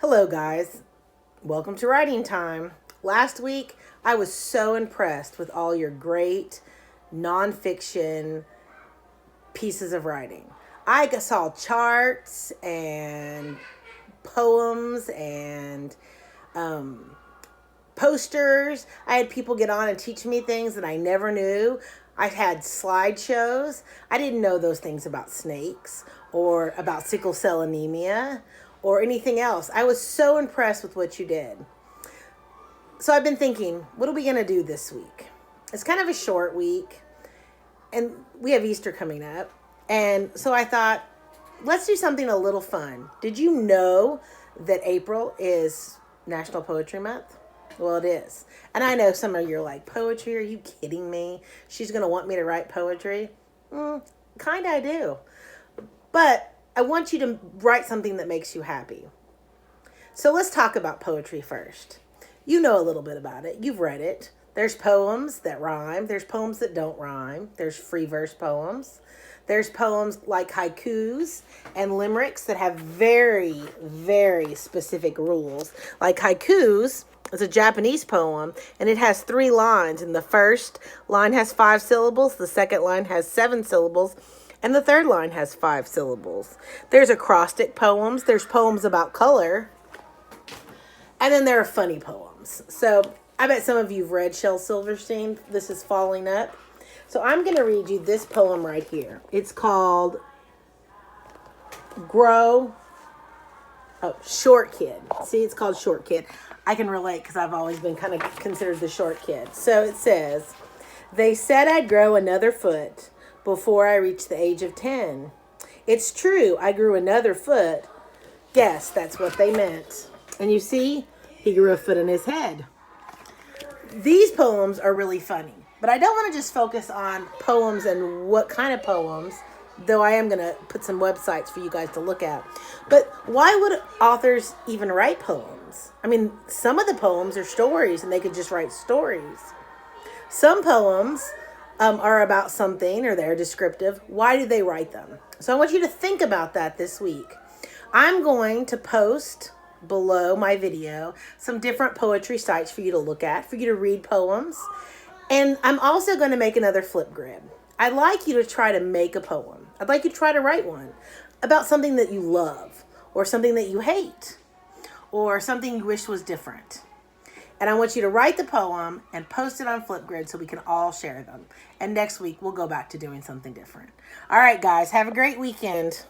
Hello, guys. Welcome to Writing Time. Last week, I was so impressed with all your great nonfiction pieces of writing. I saw charts and poems and posters. I had people get on and teach me things that I never knew. I had slideshows. I didn't know those things about snakes or about sickle cell anemia or anything else. I was so impressed with what you did. So I've been thinking, what are we going to do this week? It's kind of a short week, and we have Easter coming up. And so I thought, let's do something a little fun. Did you know that April is National Poetry Month? Well, it is. And I know some of you are like, poetry? Are you kidding me? She's going to want me to write poetry? Kind of I do. But I want you to write something that makes you happy. So let's talk about poetry first. You know a little bit about it. You've read it. There's poems that rhyme. There's poems that don't rhyme. There's free verse poems. There's poems like haikus and limericks that have very, very specific rules. Like haikus is a Japanese poem, and it has 3 lines. And the first line has 5 syllables. The second line has 7 syllables. And the third line has 5 syllables. There's acrostic poems. There's poems about color. And then there are funny poems. So I bet some of you have read Shel Silverstein. This is Falling Up. So I'm going to read you this poem right here. It's called Short Kid. See, it's called Short Kid. I can relate because I've always been kind of considered the short kid. So it says, they said I'd grow another foot before I reached the age of 10. It's true, I grew another foot. Guess that's what they meant. And you see, he grew a foot in his head. These poems are really funny, but I don't want to just focus on poems and what kind of poems, though I am going to put some websites for you guys to look at. But why would authors even write poems? I mean, some of the poems are stories, and they could just write stories. Some poems are about something, or they're descriptive. Why do they write them? So I want you to think about that this week. I'm going to post below my video some different poetry sites for you to look at, for you to read poems. And I'm also going to make another flip grid. I'd like you to try to make a poem. I'd like you to try to write one about something that you love, or something that you hate, or something you wish was different. And I want you to write the poem and post it on Flipgrid so we can all share them. And next week, we'll go back to doing something different. All right, guys, have a great weekend.